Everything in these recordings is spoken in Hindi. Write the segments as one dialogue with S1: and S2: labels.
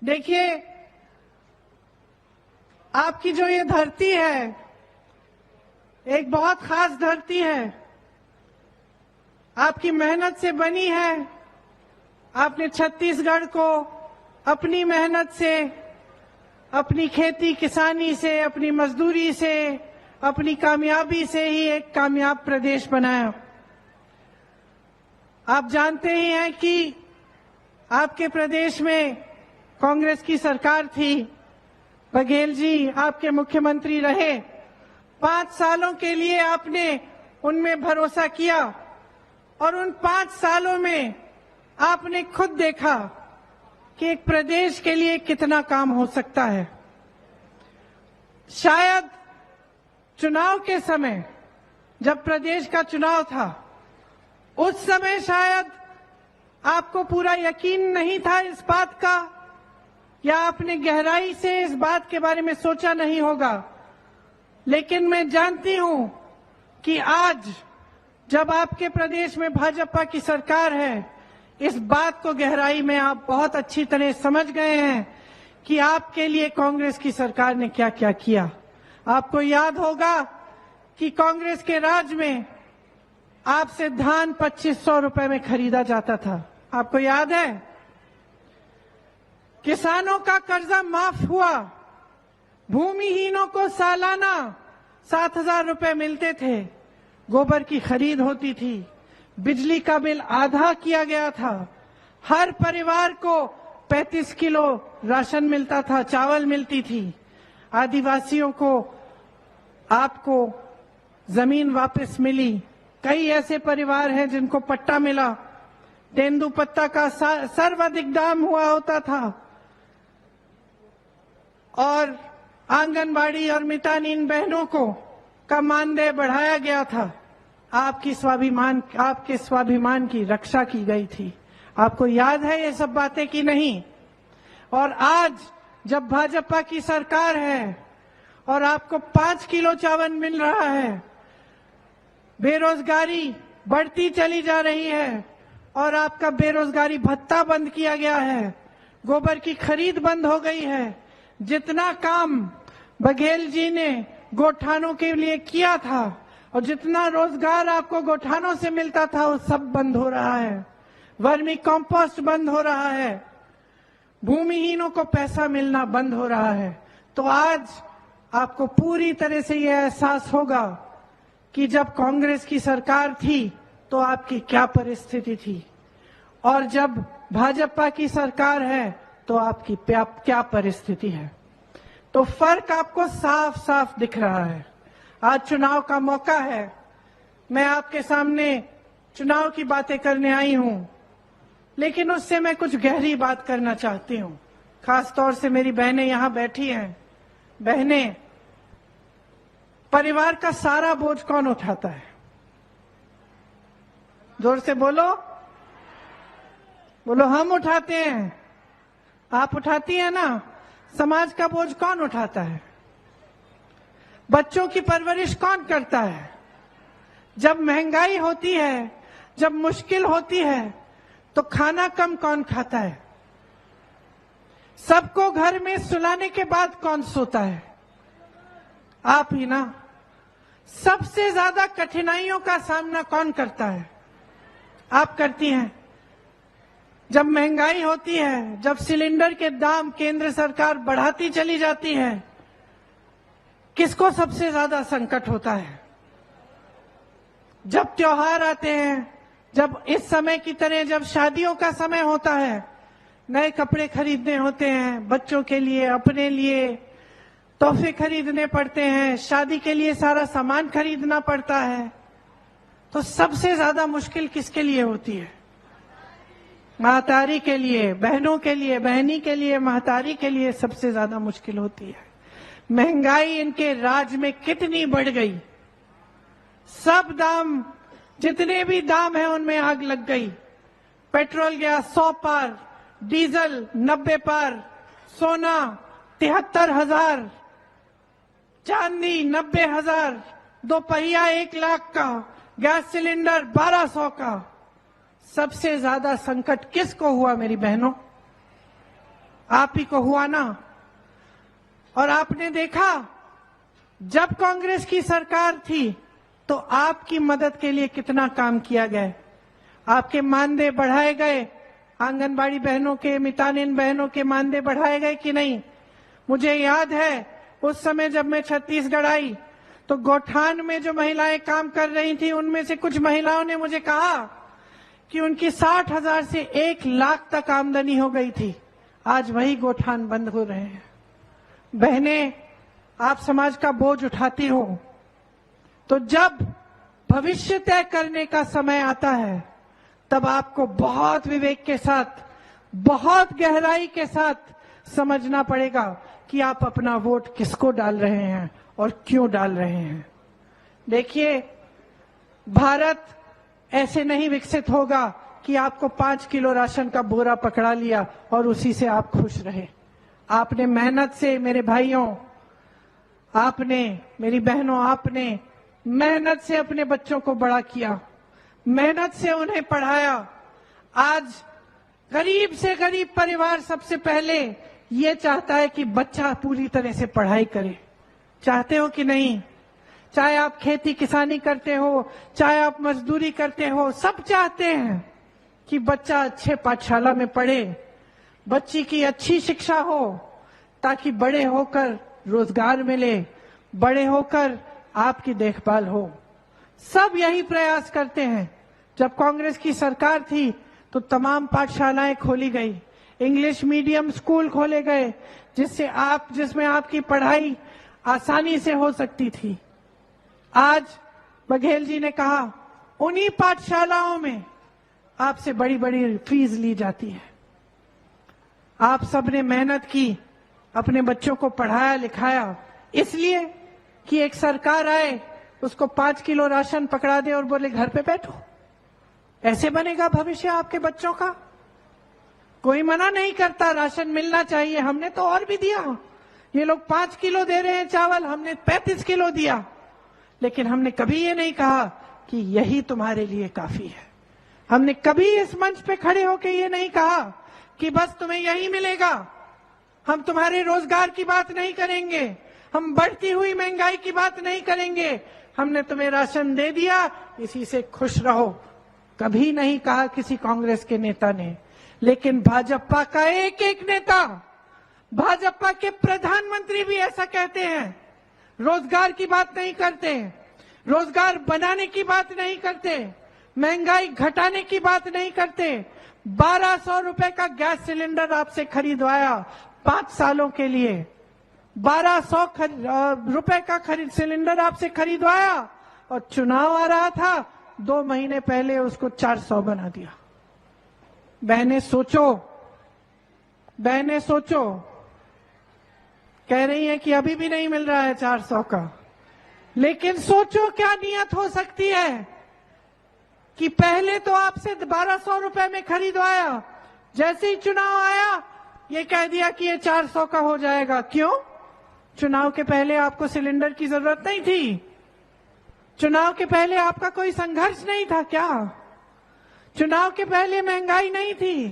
S1: देखिए, आपकी जो ये धरती है एक बहुत खास धरती है। आपकी मेहनत से बनी है। आपने छत्तीसगढ़ को अपनी मेहनत से, अपनी खेती किसानी से, अपनी मजदूरी से, अपनी कामयाबी से ही एक कामयाब प्रदेश बनाया। आप जानते ही हैं कि आपके प्रदेश में कांग्रेस की सरकार थी। बघेल जी आपके मुख्यमंत्री रहे। 5 सालों के लिए आपने उनमें भरोसा किया और उन 5 सालों में आपने खुद देखा कि एक प्रदेश के लिए कितना काम हो सकता है। शायद चुनाव के समय, जब प्रदेश का चुनाव था, उस समय शायद आपको पूरा यकीन नहीं था इस बात का, या आपने गहराई से इस बात के बारे में सोचा नहीं होगा। लेकिन मैं जानती हूं कि आज जब आपके प्रदेश में भाजपा की सरकार है, इस बात को गहराई में आप बहुत अच्छी तरह समझ गए हैं कि आपके लिए कांग्रेस की सरकार ने क्या क्या किया। आपको याद होगा कि कांग्रेस के राज में आपसे धान 2500 रुपए में खरीदा जाता था। आपको याद है? किसानों का कर्जा माफ हुआ। भूमिहीनों को सालाना 7,000 रुपए मिलते थे। गोबर की खरीद होती थी। बिजली का बिल आधा किया गया था। हर परिवार को 35 किलो राशन मिलता था, चावल मिलती थी। आदिवासियों को, आपको जमीन वापस मिली। कई ऐसे परिवार हैं जिनको पट्टा मिला। तेंदुपत्ता का सर्वाधिक दाम हुआ होता था और आंगनबाड़ी और मितानिन बहनों को का मानदेय बढ़ाया गया था। आपके स्वाभिमान की रक्षा की गई थी। आपको याद है ये सब बातें कि नहीं? और आज जब भाजपा की सरकार है और आपको 5 किलो चावल मिल रहा है, बेरोजगारी बढ़ती चली जा रही है और आपका बेरोजगारी भत्ता बंद किया गया है, गोबर की खरीद बंद हो गई है। जितना काम बघेल जी ने गोठानों के लिए किया था और जितना रोजगार आपको गोठानों से मिलता था, वो सब बंद हो रहा है। वर्मी कंपोस्ट बंद हो रहा है। भूमिहीनों को पैसा मिलना बंद हो रहा है। तो आज आपको पूरी तरह से यह एहसास होगा कि जब कांग्रेस की सरकार थी तो आपकी क्या परिस्थिति थी और जब भाजपा की सरकार है तो आपकी क्या परिस्थिति है। तो फर्क आपको साफ साफ दिख रहा है। आज चुनाव का मौका है। मैं आपके सामने चुनाव की बातें करने आई हूं, लेकिन उससे मैं कुछ गहरी बात करना चाहती हूं। खास तौर से मेरी बहनें यहां बैठी हैं। बहनें, परिवार का सारा बोझ कौन उठाता है? जोर से बोलो। बोलो, हम उठाते हैं। आप उठाती हैं ना? समाज का बोझ कौन उठाता है? बच्चों की परवरिश कौन करता है? जब महंगाई होती है, जब मुश्किल होती है, तो खाना कम कौन खाता है? सबको घर में सुलाने के बाद कौन सोता है? आप ही ना। सबसे ज्यादा कठिनाइयों का सामना कौन करता है? आप करती हैं। जब महंगाई होती है, जब सिलेंडर के दाम केंद्र सरकार बढ़ाती चली जाती है, किसको सबसे ज्यादा संकट होता है? जब त्योहार आते हैं, जब इस समय की तरह जब शादियों का समय होता है, नए कपड़े खरीदने होते हैं, बच्चों के लिए, अपने लिए तोहफे खरीदने पड़ते हैं, शादी के लिए सारा सामान खरीदना पड़ता है, तो सबसे ज्यादा मुश्किल किसके लिए होती है? महतारी के लिए, बहनों के लिए, बहनी के लिए, महतारी के लिए सबसे ज्यादा मुश्किल होती है। महंगाई इनके राज में कितनी बढ़ गई। सब दाम, जितने भी दाम है उनमें आग लग गई। पेट्रोल गया 100 पार, डीजल 90 पार, सोना 73,000, चांदी 90,000, दोपहिया 1 लाख का, गैस सिलेंडर 1200 का। सबसे ज्यादा संकट किसको हुआ मेरी बहनों? आप ही को हुआ ना। और आपने देखा जब कांग्रेस की सरकार थी तो आपकी मदद के लिए कितना काम किया गया। आपके मानदेय बढ़ाए गए, आंगनबाड़ी बहनों के, मितानिन बहनों के मानदेय बढ़ाए गए कि नहीं। मुझे याद है उस समय जब मैं छत्तीसगढ़ आई तो गौठान में जो महिलाएं काम कर रही थी उनमें से कुछ महिलाओं ने मुझे कहा कि उनकी 60,000 से 1 लाख तक आमदनी हो गई थी। आज वही गौठान बंद हो रहे हैं। बहनें, आप समाज का बोझ उठाती हो तो जब भविष्य तय करने का समय आता है तब आपको बहुत विवेक के साथ, बहुत गहराई के साथ समझना पड़ेगा कि आप अपना वोट किसको डाल रहे हैं और क्यों डाल रहे हैं। देखिए, भारत ऐसे नहीं विकसित होगा कि आपको 5 किलो राशन का बोरा पकड़ा लिया और उसी से आप खुश रहे। आपने मेहनत से, मेरे भाइयों, आपने, मेरी बहनों, आपने मेहनत से अपने बच्चों को बड़ा किया, मेहनत से उन्हें पढ़ाया। आज गरीब से गरीब परिवार सबसे पहले ये चाहता है कि बच्चा पूरी तरह से पढ़ाई करे। चाहते हो कि नहीं? चाहे आप खेती किसानी करते हो, चाहे आप मजदूरी करते हो, सब चाहते हैं कि बच्चा अच्छे पाठशाला में पढ़े, बच्ची की अच्छी शिक्षा हो ताकि बड़े होकर रोजगार मिले, बड़े होकर आपकी देखभाल हो। सब यही प्रयास करते हैं। जब कांग्रेस की सरकार थी तो तमाम पाठशालाएं खोली गई, इंग्लिश मीडियम स्कूल खोले गए जिसमें आपकी पढ़ाई आसानी से हो सकती थी। आज बघेल जी ने कहा उन्हीं पाठशालाओं में आपसे बड़ी बड़ी फीस ली जाती है। आप सबने मेहनत की, अपने बच्चों को पढ़ाया लिखाया इसलिए कि एक सरकार आए, उसको 5 किलो राशन पकड़ा दे और बोले घर पे बैठो। ऐसे बनेगा भविष्य आपके बच्चों का? कोई मना नहीं करता, राशन मिलना चाहिए, हमने तो और भी दिया। ये लोग 5 किलो दे रहे हैं चावल, हमने 35 किलो दिया। लेकिन हमने कभी ये नहीं कहा कि यही तुम्हारे लिए काफी है। हमने कभी इस मंच पे खड़े होकर ये नहीं कहा कि बस तुम्हें यही मिलेगा। हम तुम्हारे रोजगार की बात नहीं करेंगे, हम बढ़ती हुई महंगाई की बात नहीं करेंगे। हमने तुम्हें राशन दे दिया, इसी से खुश रहो, कभी नहीं कहा किसी कांग्रेस के नेता ने। लेकिन भाजपा का एक एक नेता, भाजपा के प्रधानमंत्री भी ऐसा कहते हैं। रोजगार की बात नहीं करते, रोजगार बनाने की बात नहीं करते, महंगाई घटाने की बात नहीं करते। 1200 रुपए का गैस सिलेंडर आपसे खरीदवाया 5 सालों के लिए, 1200 रुपए का सिलेंडर आपसे खरीदवाया और चुनाव आ रहा था, 2 महीने पहले उसको 400 बना दिया। बहनें सोचो, बहनें सोचो। कह रही हैं कि अभी भी नहीं मिल रहा है 400 का, लेकिन सोचो क्या नियत हो सकती है कि पहले तो आपसे 1200 रुपए में खरीदवाया, जैसे ही चुनाव आया ये कह दिया कि ये 400 का हो जाएगा। क्यों? चुनाव के पहले आपको सिलेंडर की जरूरत नहीं थी? चुनाव के पहले आपका कोई संघर्ष नहीं था क्या? चुनाव के पहले महंगाई नहीं थी?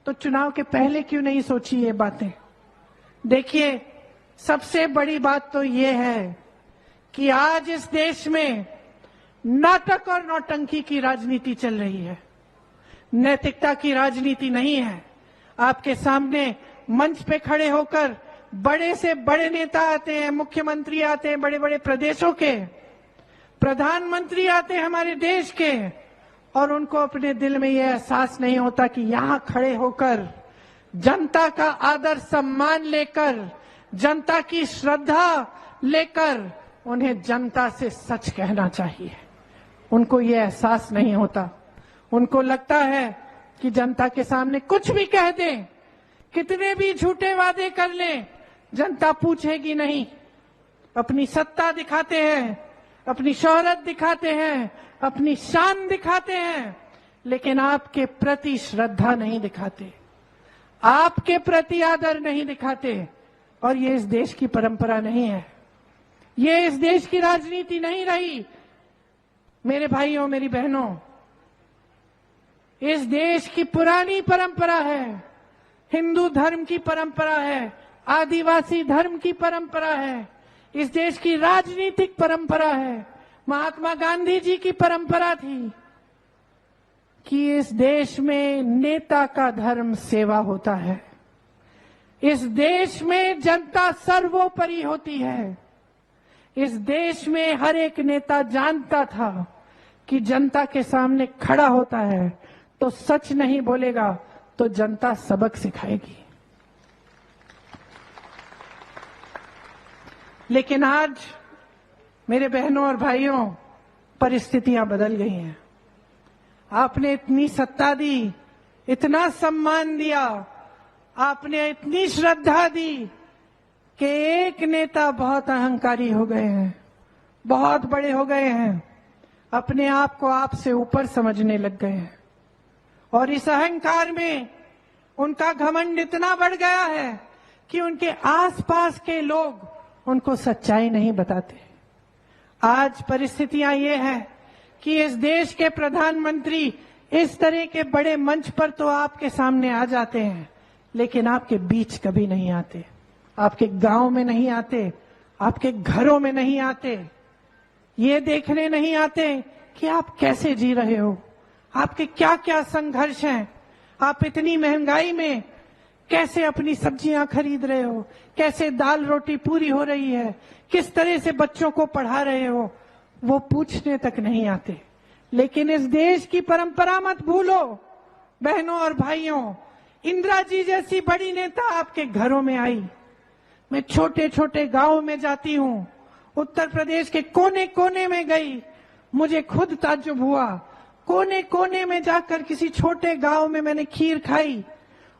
S1: तो चुनाव के पहले क्यों नहीं सोची ये बातें? देखिए, सबसे बड़ी बात तो ये है कि आज इस देश में नाटक और नौटंकी की राजनीति चल रही है, नैतिकता की राजनीति नहीं है। आपके सामने मंच पे खड़े होकर बड़े से बड़े नेता आते हैं, मुख्यमंत्री आते हैं बड़े बड़े प्रदेशों के, प्रधानमंत्री आते हैं हमारे देश के, और उनको अपने दिल में यह एहसास नहीं होता कि यहां खड़े होकर जनता का आदर सम्मान लेकर, जनता की श्रद्धा लेकर उन्हें जनता से सच कहना चाहिए। उनको यह एहसास नहीं होता। उनको लगता है कि जनता के सामने कुछ भी कह दें, कितने भी झूठे वादे कर लें, जनता पूछेगी नहीं। अपनी सत्ता दिखाते हैं, अपनी शोहरत दिखाते हैं, अपनी शान दिखाते हैं, लेकिन आपके प्रति श्रद्धा नहीं दिखाते, आपके प्रति आदर नहीं दिखाते। और ये इस देश की परंपरा नहीं है, ये इस देश की राजनीति नहीं रही। मेरे भाइयों, मेरी बहनों, इस देश की पुरानी परंपरा है, हिंदू धर्म की परंपरा है, आदिवासी धर्म की परंपरा है, इस देश की राजनीतिक परंपरा है। महात्मा गांधी जी की परंपरा थी कि इस देश में नेता का धर्म सेवा होता है, इस देश में जनता सर्वोपरि होती है। इस देश में हर एक नेता जानता था कि जनता के सामने खड़ा होता है तो सच नहीं बोलेगा तो जनता सबक सिखाएगी। लेकिन आज मेरे बहनों और भाइयों, परिस्थितियां बदल गई हैं। आपने इतनी सत्ता दी, इतना सम्मान दिया, आपने इतनी श्रद्धा दी कि एक नेता बहुत अहंकारी हो गए हैं, बहुत बड़े हो गए हैं, अपने आप को आपसे ऊपर समझने लग गए हैं। और इस अहंकार में उनका घमंड इतना बढ़ गया है कि उनके आसपास के लोग उनको सच्चाई नहीं बताते। आज परिस्थितियां ये हैं कि इस देश के प्रधानमंत्री इस तरह के बड़े मंच पर तो आपके सामने आ जाते हैं, लेकिन आपके बीच कभी नहीं आते, आपके गांव में नहीं आते, आपके घरों में नहीं आते, ये देखने नहीं आते कि आप कैसे जी रहे हो, आपके क्या क्या संघर्ष हैं, आप इतनी महंगाई में कैसे अपनी सब्जियां खरीद रहे हो, कैसे दाल रोटी पूरी हो रही है, किस तरह से बच्चों को पढ़ा रहे हो, वो पूछने तक नहीं आते। लेकिन इस देश की परंपरा मत भूलो बहनों और भाइयों, इंदिरा जी जैसी बड़ी नेता आपके घरों में आई। मैं छोटे छोटे गांव में जाती हूं, उत्तर प्रदेश के कोने कोने में गई, मुझे खुद ताज्जुब हुआ। कोने कोने में जाकर किसी छोटे गांव में मैंने खीर खाई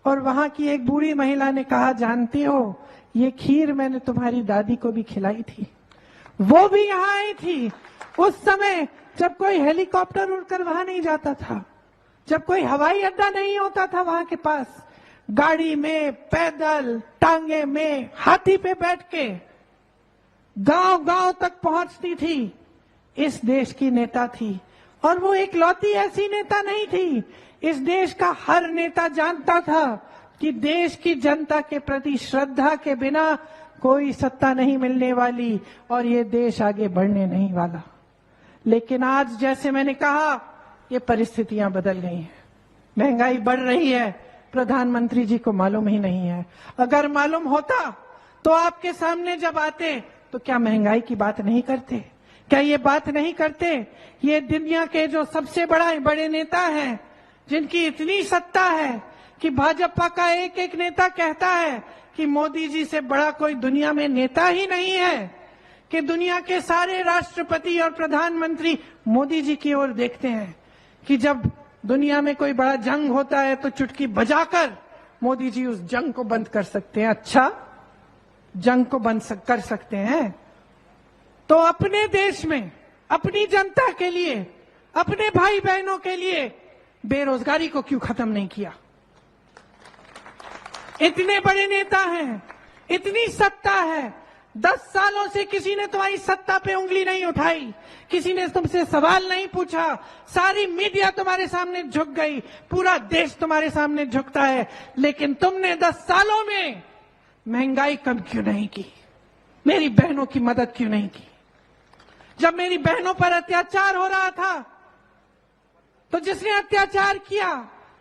S1: और वहां की एक बूढ़ी महिला ने कहा, जानती हो ये खीर मैंने तुम्हारी दादी को भी खिलाई थी, वो भी यहाँ आई थी उस समय जब कोई हेलीकॉप्टर उड़कर वहां नहीं जाता था, जब कोई हवाई अड्डा नहीं होता था वहां के पास, गाड़ी में, पैदल, टांगे में, हाथी पे बैठ के गांव गांव तक पहुंचती थी। इस देश की नेता थी और वो एकलौती ऐसी नेता नहीं थी। इस देश का हर नेता जानता था कि देश की जनता के प्रति श्रद्धा के बिना कोई सत्ता नहीं मिलने वाली और ये देश आगे बढ़ने नहीं वाला। लेकिन आज जैसे मैंने कहा, ये परिस्थितियां बदल गई हैं, महंगाई बढ़ रही है, प्रधानमंत्री जी को मालूम ही नहीं है। अगर मालूम होता तो आपके सामने जब आते तो क्या महंगाई की बात नहीं करते, क्या ये बात नहीं करते? ये दुनिया के जो सबसे बड़े नेता हैं, जिनकी इतनी सत्ता है कि भाजपा का एक एक नेता कहता है कि मोदी जी से बड़ा कोई दुनिया में नेता ही नहीं है, कि दुनिया के सारे राष्ट्रपति और प्रधानमंत्री मोदी जी की ओर देखते हैं, कि जब दुनिया में कोई बड़ा जंग होता है तो चुटकी बजाकर मोदी जी उस जंग को बंद कर सकते हैं। अच्छा, जंग को बंद कर सकते हैं तो अपने देश में अपनी जनता के लिए, अपने भाई बहनों के लिए बेरोजगारी को क्यों खत्म नहीं किया? इतने बड़े नेता हैं, इतनी सत्ता है, 10 सालों से किसी ने तुम्हारी सत्ता पे उंगली नहीं उठाई, किसी ने तुमसे सवाल नहीं पूछा, सारी मीडिया तुम्हारे सामने झुक गई, पूरा देश तुम्हारे सामने झुकता है, लेकिन तुमने 10 सालों में महंगाई कम क्यों नहीं की? मेरी बहनों की मदद क्यों नहीं की? जब मेरी बहनों पर अत्याचार हो रहा था तो जिसने अत्याचार किया,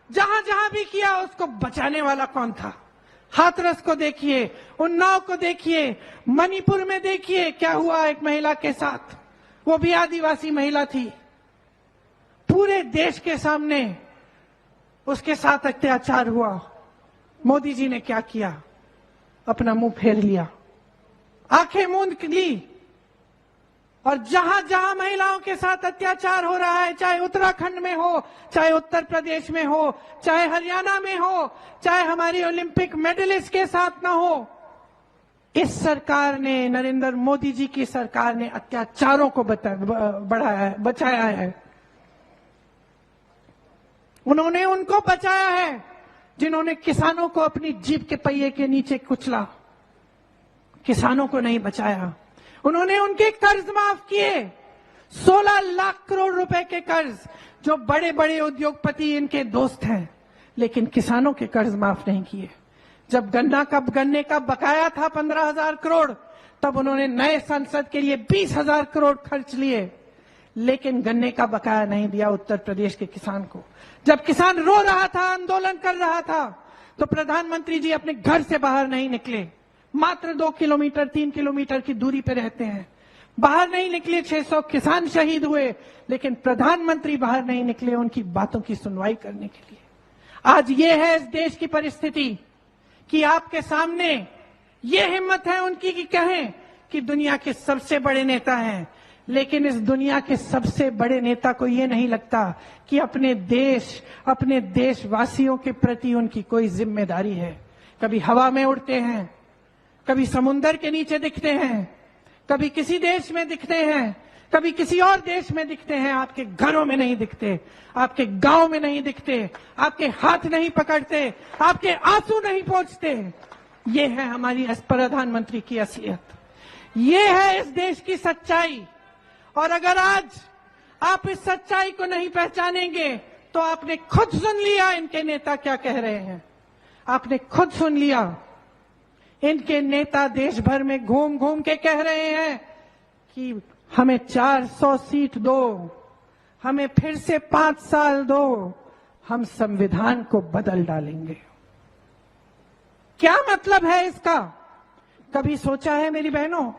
S1: जहां जहां भी किया, उसको बचाने वाला कौन था? हाथरस को देखिए, उन्नाव को देखिए, मणिपुर में देखिए क्या हुआ एक महिला के साथ, वो भी आदिवासी महिला थी। पूरे देश के सामने उसके साथ अत्याचार हुआ। मोदी जी ने क्या किया? अपना मुंह फेर लिया, आंखें मूंद ली, और जहां जहां महिलाओं के साथ अत्याचार हो रहा है, चाहे उत्तराखंड में हो, चाहे उत्तर प्रदेश में हो, चाहे हरियाणा में हो, चाहे हमारी ओलंपिक मेडलिस्ट के साथ ना हो, इस सरकार ने, नरेंद्र मोदी जी की सरकार ने अत्याचारों को बचाया है। उन्होंने उनको बचाया है जिन्होंने किसानों को अपनी जीप के पहिए के नीचे कुचला, किसानों को नहीं बचाया। उन्होंने उनके कर्ज माफ किए, 16 लाख करोड़ रुपए के कर्ज, जो बड़े बड़े उद्योगपति इनके दोस्त हैं, लेकिन किसानों के कर्ज माफ नहीं किए। जब गन्ने का बकाया था 15,000 करोड़, तब उन्होंने नए संसद के लिए 20,000 करोड़ खर्च लिए, लेकिन गन्ने का बकाया नहीं दिया उत्तर प्रदेश के किसान को। जब किसान रो रहा था, आंदोलन कर रहा था, तो प्रधानमंत्री जी अपने घर से बाहर नहीं निकले। मात्र 2 किलोमीटर 3 किलोमीटर की दूरी पे रहते हैं, बाहर नहीं निकले। 600 किसान शहीद हुए, लेकिन प्रधानमंत्री बाहर नहीं निकले उनकी बातों की सुनवाई करने के लिए। आज ये है इस देश की परिस्थिति कि आपके सामने ये हिम्मत है उनकी कि कहें कि दुनिया के सबसे बड़े नेता हैं, लेकिन इस दुनिया के सबसे बड़े नेता को ये नहीं लगता कि अपने देशवासियों के प्रति उनकी कोई जिम्मेदारी है। कभी हवा में उड़ते हैं, कभी समुंदर के नीचे दिखते हैं, कभी किसी देश में दिखते हैं, कभी किसी और देश में दिखते हैं, आपके घरों में नहीं दिखते, आपके गांव में नहीं दिखते, आपके हाथ नहीं पकड़ते, आपके आंसू नहीं पहुंचते। ये है हमारी प्रधानमंत्री की असलियत, ये है इस देश की सच्चाई। और अगर आज आप इस सच्चाई को नहीं पहचानेंगे तो आपने खुद सुन लिया इनके नेता क्या कह रहे हैं, आपने खुद सुन लिया। इनके नेता देश भर में घूम घूम के कह रहे हैं कि हमें 400 सीट दो, हमें फिर से 5 साल दो, हम संविधान को बदल डालेंगे। क्या मतलब है इसका? कभी सोचा है मेरी बहनों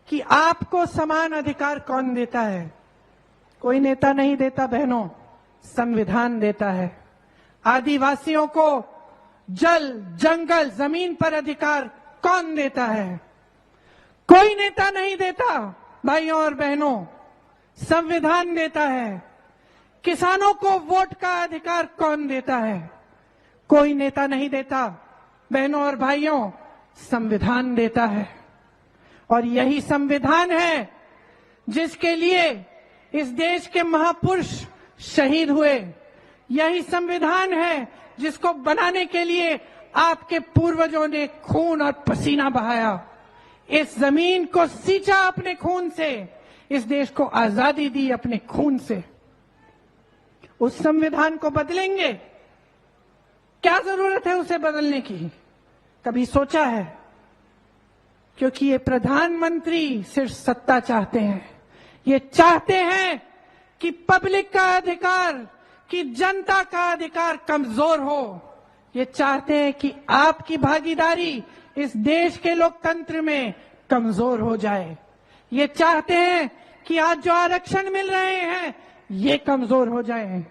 S1: कि आपको समान अधिकार कौन देता है? कोई नेता नहीं देता बहनों, संविधान देता है। आदिवासियों को जल, जंगल, जमीन पर अधिकार कौन देता है? कोई नेता नहीं देता भाइयों और बहनों, संविधान देता है। किसानों को वोट का अधिकार कौन देता है? कोई नेता नहीं देता बहनों और भाइयों, संविधान देता है। और यही संविधान है जिसके लिए इस देश के महापुरुष शहीद हुए। यही संविधान है जिसको बनाने के लिए आपके पूर्वजों ने खून और पसीना बहाया, इस जमीन को सींचा अपने खून से, इस देश को आजादी दी अपने खून से। उस संविधान को बदलेंगे? क्या जरूरत है उसे बदलने की? कभी सोचा है? क्योंकि ये प्रधानमंत्री सिर्फ सत्ता चाहते हैं। ये चाहते हैं कि पब्लिक का अधिकार, कि जनता का अधिकार कमजोर हो। ये चाहते हैं कि आपकी भागीदारी इस देश के लोकतंत्र में कमजोर हो जाए। ये चाहते हैं कि आज जो आरक्षण मिल रहे हैं ये कमजोर हो जाए।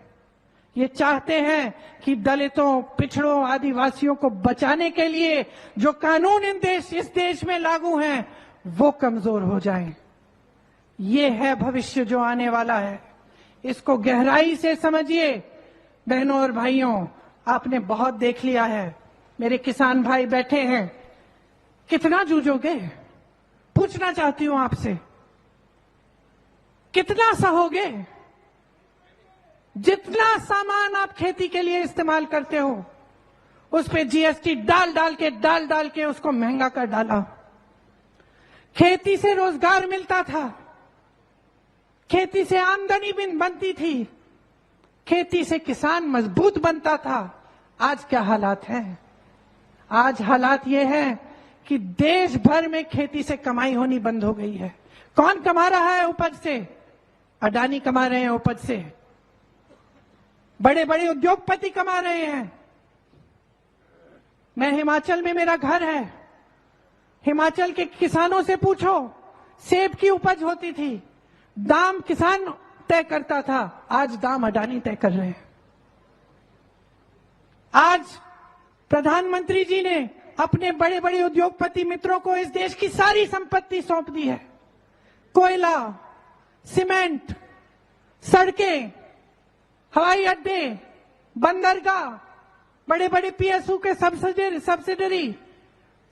S1: ये चाहते हैं कि दलितों, पिछड़ों, आदिवासियों को बचाने के लिए जो कानून इस देश में लागू हैं वो कमजोर हो जाएं। ये है भविष्य जो आने वाला है। इसको गहराई से समझिए बहनों और भाइयों। आपने बहुत देख लिया है, मेरे किसान भाई बैठे हैं, कितना जूझोगे? पूछना चाहती हूं आपसे, कितना सहोगे? जितना सामान आप खेती के लिए इस्तेमाल करते हो उस पे जीएसटी डाल डाल के उसको महंगा कर डाला। खेती से रोजगार मिलता था, खेती से आमदनी भी बनती थी, खेती से किसान मजबूत बनता था। आज क्या हालात हैं? आज हालात ये हैं कि देश भर में खेती से कमाई होनी बंद हो गई है। कौन कमा रहा है उपज से? अडानी कमा रहे हैं उपज से, बड़े बड़े उद्योगपति कमा रहे हैं। मैं हिमाचल में, मेरा घर है, हिमाचल के किसानों से पूछो, सेब की उपज होती थी, दाम किसान तय करता था, आज दाम अडानी तय कर रहे हैं। आज प्रधानमंत्री जी ने अपने बड़े बड़े उद्योगपति मित्रों को इस देश की सारी संपत्ति सौंप दी है। कोयला, सीमेंट, सड़कें, हवाई अड्डे, बंदरगाह, बड़े बड़े पीएसयू के सब्सिडरी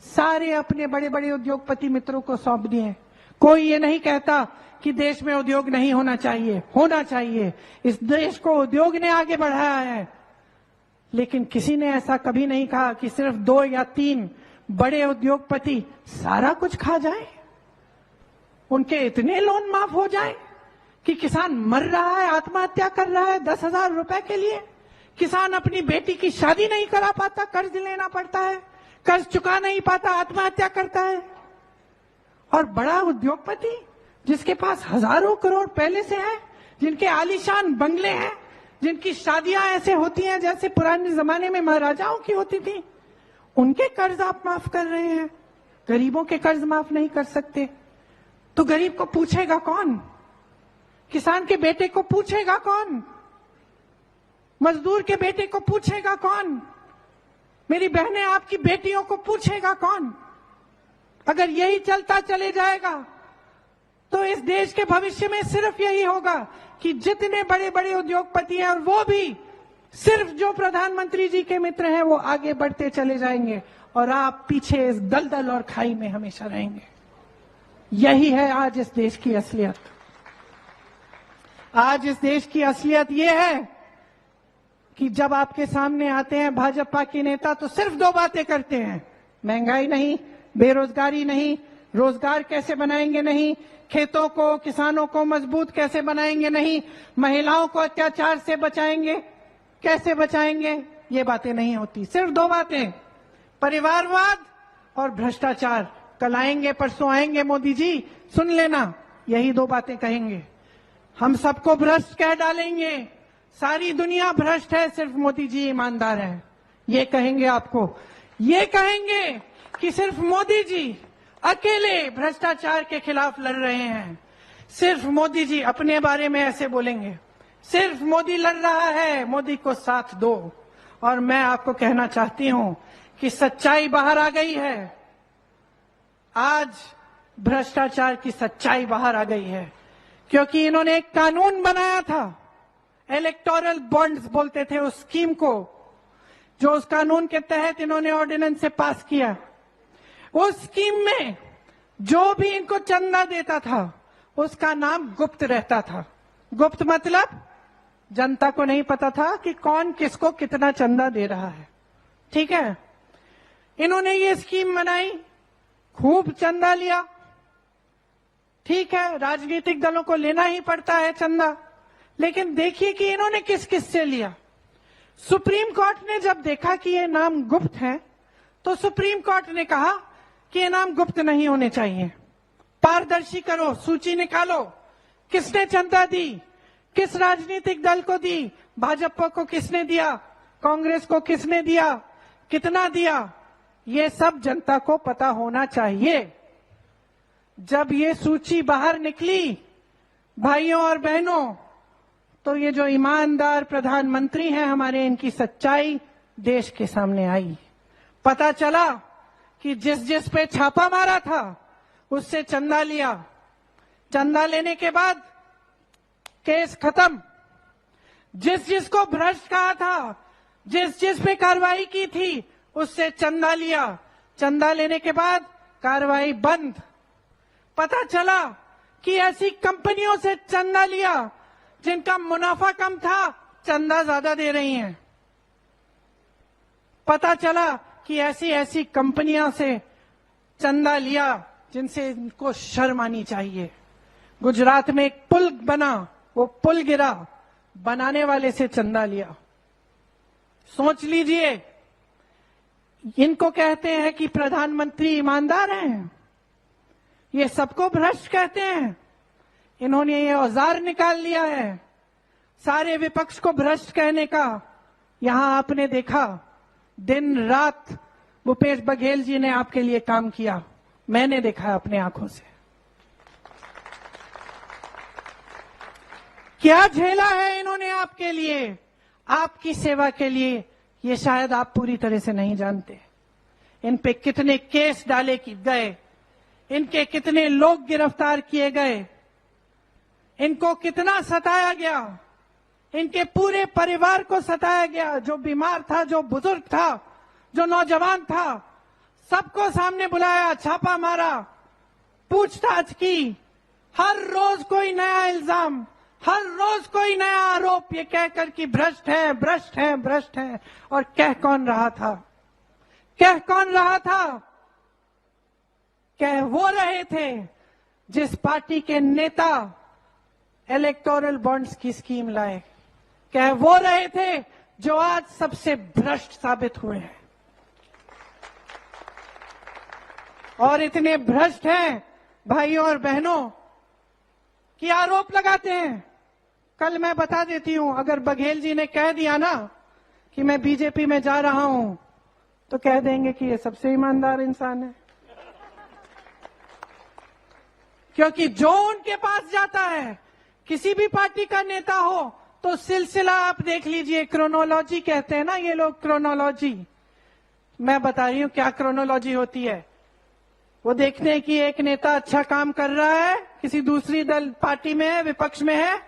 S1: सारे अपने बड़े बड़े उद्योगपति मित्रों को सौंप दिए। कोई ये नहीं कहता कि देश में उद्योग नहीं होना चाहिए, होना चाहिए। इस देश को उद्योग ने आगे बढ़ाया है, लेकिन किसी ने ऐसा कभी नहीं कहा कि सिर्फ 2 या 3 बड़े उद्योगपति सारा कुछ खा जाएं, उनके इतने लोन माफ हो जाएं कि किसान मर रहा है, आत्महत्या कर रहा है 10,000 रुपए के लिए, किसान अपनी बेटी की शादी नहीं करा पाता, कर्ज लेना पड़ता है, कर्ज चुका नहीं पाता, आत्महत्या करता है। और बड़ा उद्योगपति जिसके पास हजारों करोड़ पहले से है, जिनके आलीशान बंगले हैं, जिनकी शादियां ऐसे होती हैं जैसे पुराने जमाने में महाराजाओं की होती थी, उनके कर्ज आप माफ कर रहे हैं, गरीबों के कर्ज माफ नहीं कर सकते। तो गरीब को पूछेगा कौन? किसान के बेटे को पूछेगा कौन? मजदूर के बेटे को पूछेगा कौन? मेरी बहनें, आपकी बेटियों को पूछेगा कौन? अगर यही चलता चले जाएगा तो इस देश के भविष्य में सिर्फ यही होगा कि जितने बड़े बड़े उद्योगपति हैं, और वो भी सिर्फ जो प्रधानमंत्री जी के मित्र हैं, वो आगे बढ़ते चले जाएंगे और आप पीछे इस दलदल और खाई में हमेशा रहेंगे। यही है आज इस देश की असलियत। आज इस देश की असलियत ये है कि जब आपके सामने आते हैं भाजपा के नेता तो सिर्फ दो बातें करते हैं, महंगाई नहीं, बेरोजगारी नहीं, रोजगार कैसे बनाएंगे नहीं, खेतों को, किसानों को मजबूत कैसे बनाएंगे नहीं, महिलाओं को अत्याचार से बचाएंगे कैसे बचाएंगे, ये बातें नहीं होती। सिर्फ दो बातें, परिवारवाद और भ्रष्टाचार। कल आएंगे, परसों आएंगे मोदी जी, सुन लेना, यही दो बातें कहेंगे। हम सबको भ्रष्ट कह डालेंगे, सारी दुनिया भ्रष्ट है, सिर्फ मोदी जी ईमानदार है, ये कहेंगे आपको। ये कहेंगे कि सिर्फ मोदी जी अकेले भ्रष्टाचार के खिलाफ लड़ रहे हैं, सिर्फ मोदी जी अपने बारे में ऐसे बोलेंगे, सिर्फ मोदी लड़ रहा है, मोदी को साथ दो। और मैं आपको कहना चाहती हूं कि सच्चाई बाहर आ गई है। आज भ्रष्टाचार की सच्चाई बाहर आ गई है, क्योंकि इन्होंने एक कानून बनाया था, इलेक्टोरल बॉन्ड्स बोलते थे उस स्कीम को, जो उस कानून के तहत इन्होंने ऑर्डिनेंस से पास किया। उस स्कीम में जो भी इनको चंदा देता था उसका नाम गुप्त रहता था। गुप्त मतलब जनता को नहीं पता था कि कौन किसको कितना चंदा दे रहा है, ठीक है। इन्होंने ये स्कीम बनाई, खूब चंदा लिया, ठीक है, राजनीतिक दलों को लेना ही पड़ता है चंदा, लेकिन देखिए कि इन्होंने किस किस से लिया। सुप्रीम कोर्ट ने जब देखा कि ये नाम गुप्त है तो सुप्रीम कोर्ट ने कहा कि ये नाम गुप्त नहीं होने चाहिए, पारदर्शी करो, सूची निकालो, किसने चंदा दी, किस राजनीतिक दल को दी, भाजपा को किसने दिया, कांग्रेस को किसने दिया, कितना दिया, ये सब जनता को पता होना चाहिए। जब ये सूची बाहर निकली भाइयों और बहनों, तो ये जो ईमानदार प्रधानमंत्री हैं हमारे, इनकी सच्चाई देश के सामने आई। पता चला कि जिस जिस पे छापा मारा था उससे चंदा लिया, चंदा लेने के बाद केस खत्म। जिस जिसको भ्रष्ट कहा था, जिस जिस पे कार्रवाई की थी, उससे चंदा लिया, चंदा लेने के बाद कार्रवाई बंद। पता चला कि ऐसी कंपनियों से चंदा लिया जिनका मुनाफा कम था, चंदा ज्यादा दे रही हैं। पता चला कि ऐसी ऐसी कंपनियों से चंदा लिया जिनसे इनको शर्म आनी चाहिए। गुजरात में एक पुल बना, वो पुल गिरा, बनाने वाले से चंदा लिया। सोच लीजिए, इनको कहते हैं कि प्रधानमंत्री ईमानदार हैं, ये सबको भ्रष्ट कहते हैं। इन्होंने ये औजार निकाल लिया है सारे विपक्ष को भ्रष्ट कहने का। यहां आपने देखा दिन रात भूपेश बघेल जी ने आपके लिए काम किया, मैंने देखा अपने आंखों से। क्या झेला है इन्होंने आपके लिए, आपकी सेवा के लिए, ये शायद आप पूरी तरह से नहीं जानते। इन पे कितने केस डाले गए, इनके कितने लोग गिरफ्तार किए गए, इनको कितना सताया गया, इनके पूरे परिवार को सताया गया। जो बीमार था, जो बुजुर्ग था, जो नौजवान था, सबको सामने बुलाया, छापा मारा, पूछताछ की। हर रोज कोई नया इल्जाम, हर रोज कोई नया आरोप, ये कहकर कि भ्रष्ट है, भ्रष्ट है, भ्रष्ट है। और कह कौन रहा था, कह कौन रहा था? कह वो रहे थे जिस पार्टी के नेता इलेक्टोरल बॉन्ड्स की स्कीम लाए। कह वो रहे थे जो आज सबसे भ्रष्ट साबित हुए हैं। और इतने भ्रष्ट हैं भाइयों और बहनों कि आरोप लगाते हैं। कल मैं बता देती हूं, अगर बघेल जी ने कह दिया ना कि मैं बीजेपी में जा रहा हूं, तो कह देंगे कि ये सबसे ईमानदार इंसान है, क्योंकि जो उनके पास जाता है, किसी भी पार्टी का नेता हो, तो सिलसिला आप देख लीजिए। क्रोनोलॉजी कहते हैं ना ये लोग, क्रोनोलॉजी। मैं बता रही हूं क्या क्रोनोलॉजी होती है। वो देखते हैं कि एक नेता अच्छा काम कर रहा है, किसी दूसरी दल पार्टी में है, विपक्ष में है,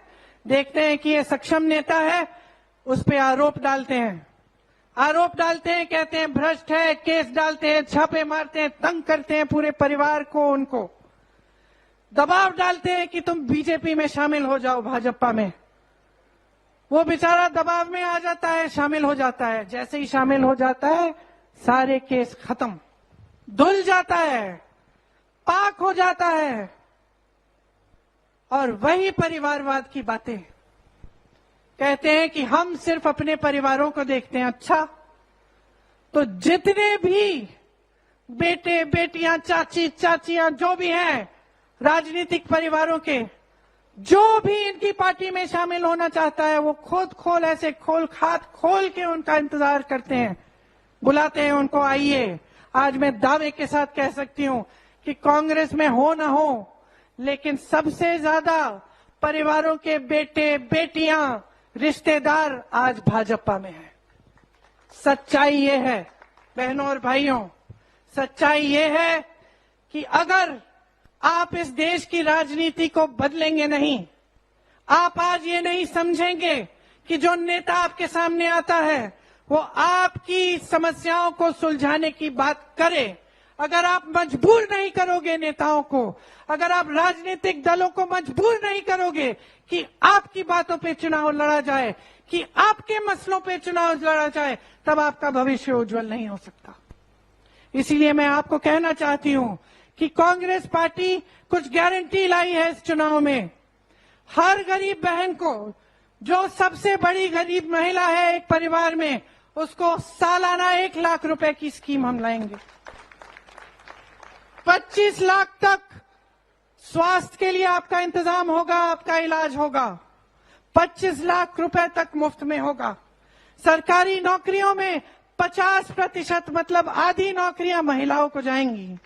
S1: देखते हैं कि ये सक्षम नेता है, उस पे आरोप डालते हैं। आरोप डालते हैं, कहते हैं भ्रष्ट है, केस डालते हैं, छापे मारते हैं, तंग करते हैं पूरे परिवार को, उनको दबाव डालते हैं कि तुम बीजेपी में शामिल हो जाओ, भाजपा में। वो बेचारा दबाव में आ जाता है, शामिल हो जाता है। जैसे ही शामिल हो जाता है, सारे केस खत्म, धुल जाता है, पाक हो जाता है। और वही परिवारवाद की बातें कहते हैं कि हम सिर्फ अपने परिवारों को देखते हैं। अच्छा, तो जितने भी बेटे बेटियां, चाची चाचियां, जो भी हैं राजनीतिक परिवारों के, जो भी इनकी पार्टी में शामिल होना चाहता है, वो खुद खोल ऐसे खोल खात खोल के उनका इंतजार करते हैं, बुलाते हैं उनको, आइए। आज मैं दावे के साथ कह सकती हूं कि कांग्रेस में हो ना हो, लेकिन सबसे ज्यादा परिवारों के बेटे बेटियां, रिश्तेदार आज भाजपा में है। सच्चाई ये है बहनों और भाइयों, सच्चाई ये है कि अगर आप इस देश की राजनीति को बदलेंगे नहीं, आप आज ये नहीं समझेंगे कि जो नेता आपके सामने आता है वो आपकी समस्याओं को सुलझाने की बात करे, अगर आप मजबूर नहीं करोगे नेताओं को, अगर आप राजनीतिक दलों को मजबूर नहीं करोगे कि आपकी बातों पे चुनाव लड़ा जाए, कि आपके मसलों पे चुनाव लड़ा जाए, तब आपका भविष्य उज्जवल नहीं हो सकता। इसीलिए मैं आपको कहना चाहती हूं कि कांग्रेस पार्टी कुछ गारंटी लाई है इस चुनाव में। हर गरीब बहन को, जो सबसे बड़ी गरीब महिला है एक परिवार में, उसको सालाना 1 लाख रुपए की स्कीम हम लाएंगे। 25 लाख तक स्वास्थ्य के लिए आपका इंतजाम होगा, आपका इलाज होगा। 25 लाख रुपए तक मुफ्त में होगा। सरकारी नौकरियों में 50% मतलब आधी नौकरियां महिलाओं को जाएंगी।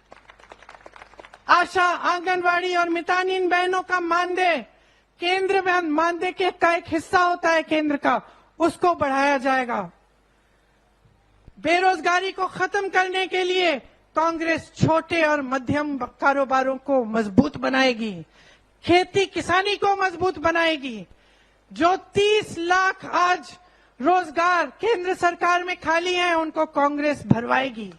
S1: आशा, आंगनवाड़ी और मितानिन बहनों का मानदेय, केंद्र में मानदेय का एक हिस्सा होता है केंद्र का, उसको बढ़ाया जाएगा। बेरोजगारी को खत्म करने के लिए कांग्रेस छोटे और मध्यम कारोबारों को मजबूत बनाएगी, खेती किसानी को मजबूत बनाएगी। जो 30 लाख आज रोजगार केंद्र सरकार में खाली हैं, उनको कांग्रेस भरवाएगी।